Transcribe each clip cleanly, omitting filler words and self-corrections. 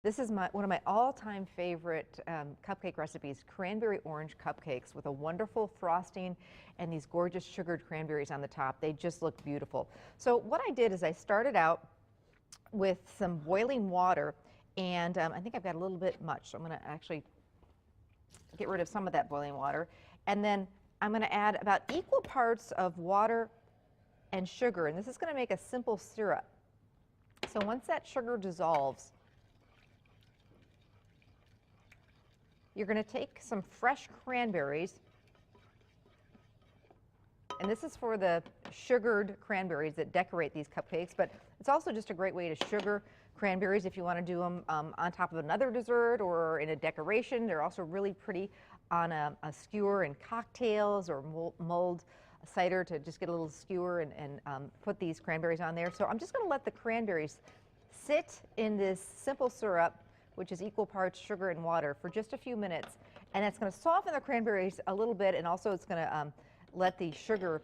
This is one of my all-time favorite cupcake recipes, cranberry orange cupcakes with a wonderful frosting and these gorgeous sugared cranberries on the top. They just look beautiful. So what I did is I started out with some boiling water, and I think I've got a little bit much, so I'm going to actually get rid of some of that boiling water. And then I'm going to add about equal parts of water and sugar, and this is going to make a simple syrup. So once that sugar dissolves, you're going to take some fresh cranberries, and this is for the sugared cranberries that decorate these cupcakes, but it's also just a great way to sugar cranberries if you want to do them on top of another dessert or in a decoration. They're also really pretty on a skewer in cocktails or mulled cider to just get a little skewer and put these cranberries on there. So I'm just going to let the cranberries sit in this simple syrup, which is equal parts sugar and water, for just a few minutes. And it's going to soften the cranberries a little bit, and also it's going to let the sugar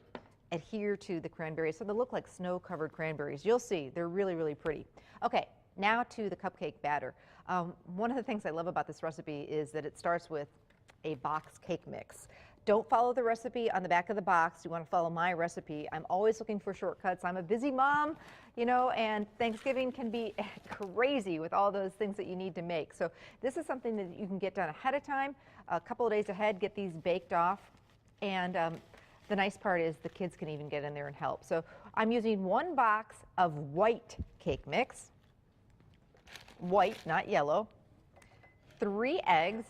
adhere to the cranberries, so they look like snow-covered cranberries. You'll see, they're really, really pretty. Okay, now to the cupcake batter. One of the things I love about this recipe is that it starts with a box cake mix. Don't follow the recipe on the back of the box. You want to follow my recipe. I'm always looking for shortcuts. I'm a busy mom, you know, and Thanksgiving can be crazy with all those things that you need to make. So this is something that you can get done ahead of time, a couple of days ahead, get these baked off. And the nice part is the kids can even get in there and help. So I'm using 1 box of white cake mix, white, not yellow, 3 eggs,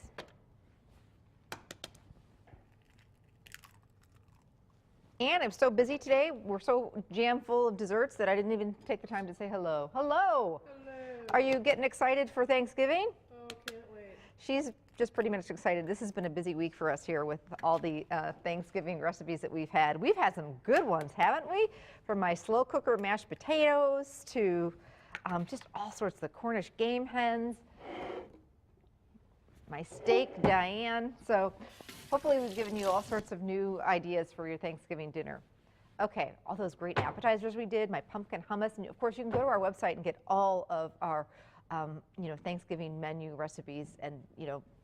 and I'm so busy today, we're so jam full of desserts that I didn't even take the time to say hello. Hello! Hello! Are you getting excited for Thanksgiving? Oh, can't wait. She's just pretty much excited. This has been a busy week for us here with all the Thanksgiving recipes that we've had. We've had some good ones, haven't we? From my slow cooker mashed potatoes to just all sorts of the Cornish game hens, my steak Diane. So hopefully we've given you all sorts of new ideas for your Thanksgiving dinner. Okay, all those great appetizers we did, my pumpkin hummus, and of course you can go to our website and get all of our Thanksgiving menu recipes and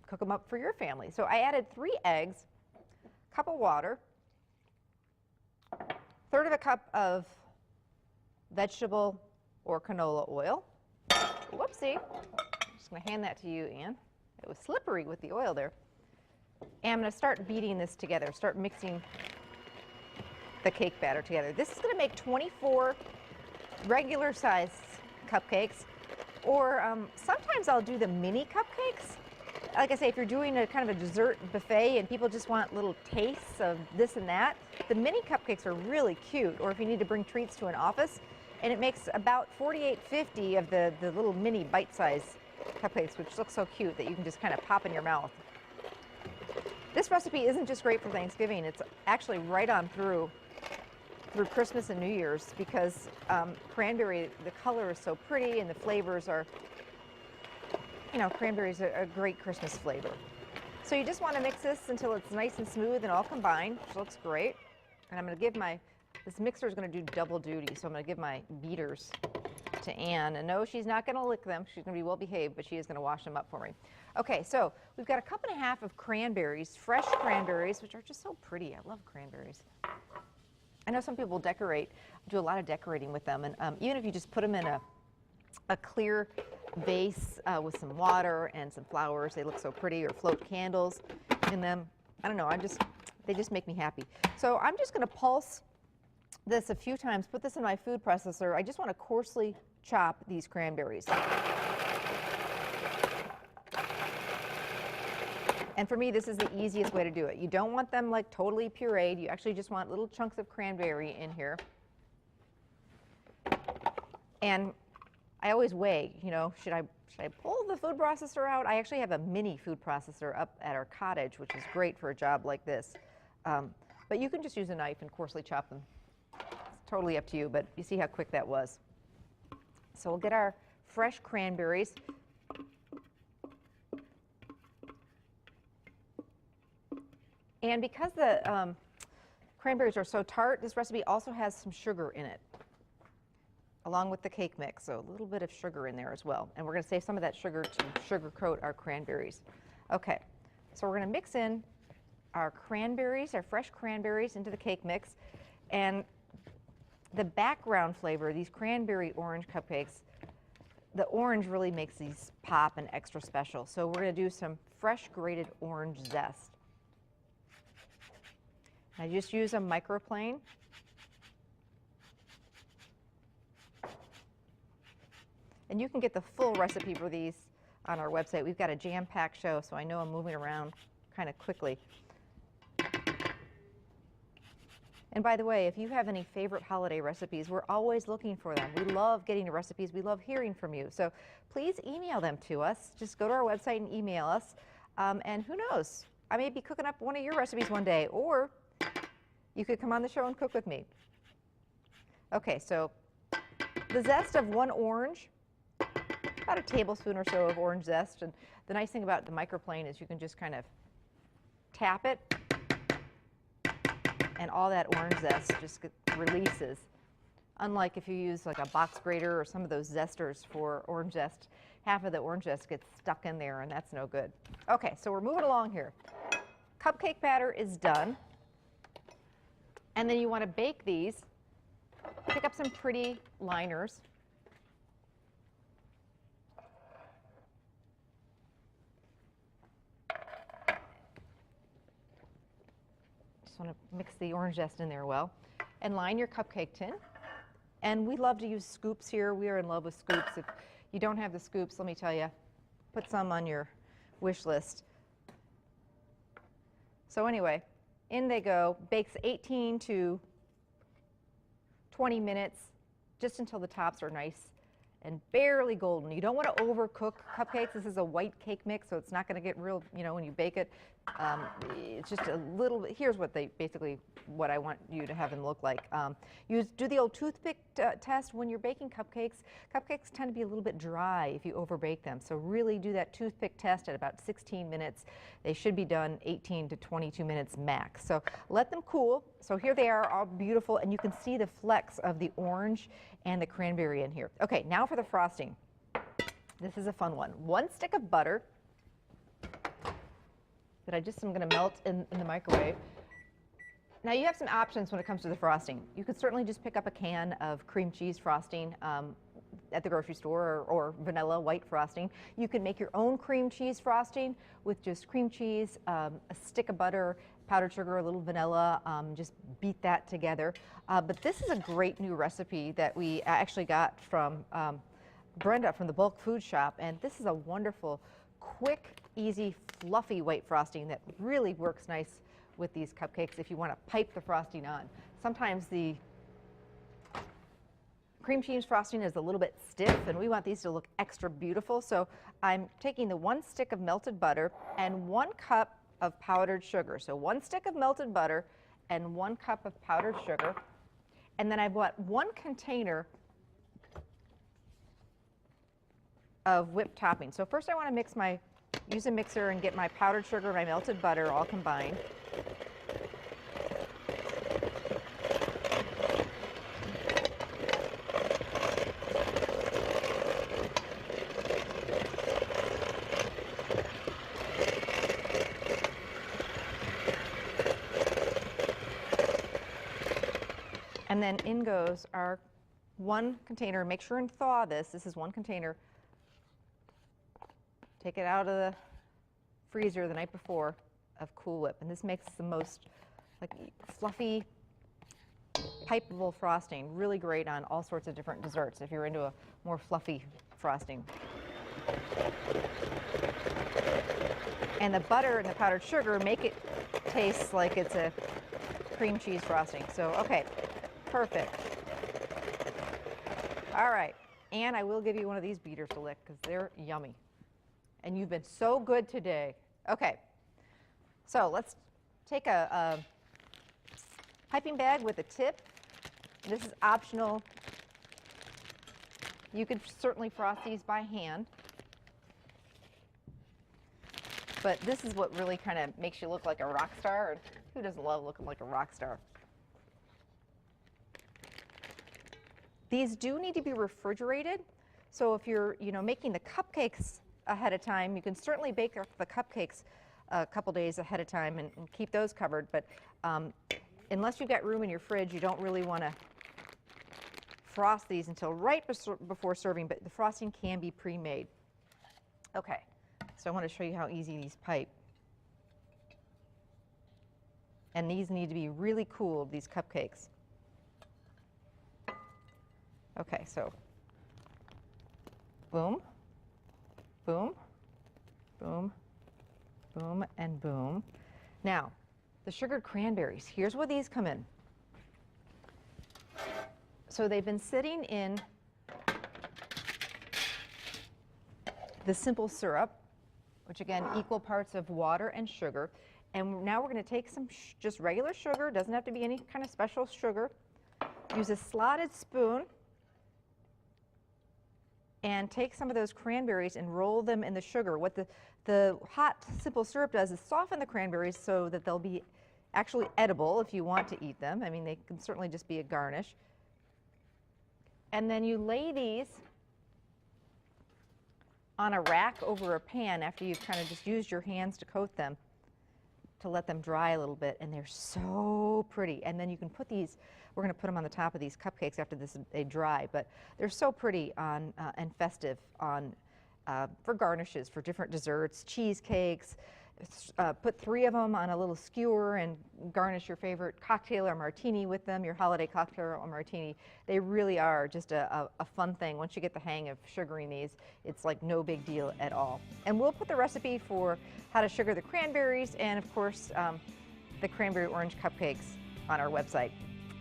cook them up for your family. So I added 3 eggs, cup of water, 1/3 of a cup of vegetable or canola oil. Whoopsie, I'm just going to hand that to you, Ann. It was slippery with the oil there. And I'm going to start beating this together, start mixing the cake batter together. This is going to make 24 regular size cupcakes, or sometimes I'll do the mini cupcakes. Like I say, if you're doing a kind of a dessert buffet and people just want little tastes of this and that, the mini cupcakes are really cute. Or if you need to bring treats to an office, and it makes about 48.50 of the little mini bite-size cupcakes, which look so cute that you can just kind of pop in your mouth. This recipe isn't just great for Thanksgiving, it's actually right on through Christmas and New Year's, because cranberry, the color is so pretty and the flavors are, cranberry's a great Christmas flavor. So you just want to mix this until it's nice and smooth and all combined, which looks great. And I'm going to give this mixer is going to do double duty, so I'm going to give my beaters to Ann. And no, she's not going to lick them. She's going to be well behaved, but she is going to wash them up for me. Okay, so we've got a 1.5 cups of cranberries, fresh cranberries, which are just so pretty. I love cranberries. I know some people decorate, do a lot of decorating with them, and even if you just put them in a clear vase with some water and some flowers, they look so pretty, or float candles in them. I don't know, they just make me happy. So I'm just going to pulse this a few times, put this in my food processor. I just want to coarsely chop these cranberries. And for me, this is the easiest way to do it. You don't want them like totally pureed. You actually just want little chunks of cranberry in here. And I always weigh, should I pull the food processor out? I actually have a mini food processor up at our cottage, which is great for a job like this. But you can just use a knife and coarsely chop them. It's totally up to you, but you see how quick that was. So we'll get our fresh cranberries. And because the cranberries are so tart, this recipe also has some sugar in it. along with the cake mix, so a little bit of sugar in there as well. And we're going to save some of that sugar to sugar coat our cranberries. Okay, so we're going to mix in our cranberries, our fresh cranberries into the cake mix. And the background flavor, these cranberry orange cupcakes, the orange really makes these pop and extra special. So we're going to do some fresh grated orange zest. I just use a microplane. And you can get the full recipe for these on our website. We've got a jam-packed show, so I know I'm moving around kind of quickly. And by the way, if you have any favorite holiday recipes, we're always looking for them. We love getting the recipes. We love hearing from you. So please email them to us. Just go to our website and email us. And who knows, I may be cooking up one of your recipes one day, or you could come on the show and cook with me. Okay, so the zest of one orange, about a tablespoon or so of orange zest. And the nice thing about the microplane is you can just kind of tap it, and all that orange zest just releases. Unlike if you use like a box grater or some of those zesters for orange zest, half of the orange zest gets stuck in there, and that's no good. Okay, so we're moving along here. Cupcake batter is done. And then you want to bake these. Pick up some pretty liners. Want to mix the orange zest in there well, and line your cupcake tin. And we love to use scoops here. We are in love with scoops. If you don't have the scoops, let me tell you, put some on your wish list. So anyway, in they go. Bakes 18 to 20 minutes, just until the tops are nice and barely golden. You don't want to overcook cupcakes. This is a white cake mix, so it's not going to get real, you know, when you bake it. It's just a little bit. Here's what what I want you to have them look like. Do the old toothpick test when you're baking cupcakes. Cupcakes tend to be a little bit dry if you overbake them. So really do that toothpick test at about 16 minutes. They should be done 18 to 22 minutes max. So let them cool. So here they are, all beautiful, and you can see the flecks of the orange and the cranberry in here. Okay, now for the frosting. This is a fun one. 1 stick of butter that I just am going to melt in the microwave. Now you have some options when it comes to the frosting. You could certainly just pick up a can of cream cheese frosting at the grocery store, or vanilla white frosting. You can make your own cream cheese frosting with just cream cheese, a stick of butter, powdered sugar, a little vanilla, just beat that together. But this is a great new recipe that we actually got from Brenda from the Bulk Food Shop, and this is a wonderful, quick, easy, fluffy white frosting that really works nice with these cupcakes if you want to pipe the frosting on. Sometimes the cream cheese frosting is a little bit stiff, and we want these to look extra beautiful. So I'm taking the 1 stick of melted butter and 1 cup of powdered sugar. So 1 stick of melted butter and 1 cup of powdered sugar. And then I've got 1 container of whipped topping. So first I want to use a mixer and get my powdered sugar and my melted butter all combined. And then in goes our 1 container. Make sure and thaw this. This is 1 container. Take it out of the freezer the night before of Cool Whip. And this makes the most like fluffy, pipeable frosting. Really great on all sorts of different desserts if you're into a more fluffy frosting. And the butter and the powdered sugar make it taste like it's a cream cheese frosting. So, okay, perfect. All right, and I will give you one of these beaters to lick because they're yummy. And you've been so good today. Okay, so let's take a piping bag with a tip. This is optional. You could certainly frost these by hand. But this is what really kind of makes you look like a rock star. Who doesn't love looking like a rock star? These do need to be refrigerated. So if you're, making the cupcakes ahead of time, you can certainly bake the cupcakes a couple days ahead of time and keep those covered. But unless you've got room in your fridge, you don't really want to frost these until right before serving, but the frosting can be pre-made. Okay, so I want to show you how easy these pipe. And these need to be really cooled, these cupcakes. Okay, so boom, boom, boom, boom, and boom. Now, the sugared cranberries, here's where these come in. So they've been sitting in the simple syrup, which again, equal parts of water and sugar. And now we're going to take some just regular sugar, doesn't have to be any kind of special sugar. Use a slotted spoon and take some of those cranberries and roll them in the sugar. What the hot simple syrup does is soften the cranberries so that they'll be actually edible if you want to eat them. I mean, they can certainly just be a garnish. And then you lay these on a rack over a pan after you've kind of just used your hands to coat them, to let them dry a little bit, and they're so pretty. And then you can put these, we're going to put them on the top of these cupcakes after they dry, but they're so pretty on and festive on for garnishes, for different desserts, cheesecakes. Put 3 of them on a little skewer and garnish your favorite cocktail or martini with them, your holiday cocktail or martini. They really are just a fun thing. Once you get the hang of sugaring these, it's like no big deal at all. And we'll put the recipe for how to sugar the cranberries and, of course, the cranberry orange cupcakes on our website.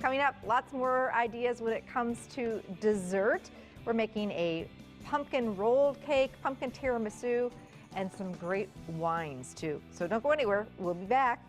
Coming up, lots more ideas when it comes to dessert. We're making a pumpkin rolled cake, pumpkin tiramisu, and some great wines too. So don't go anywhere. We'll be back.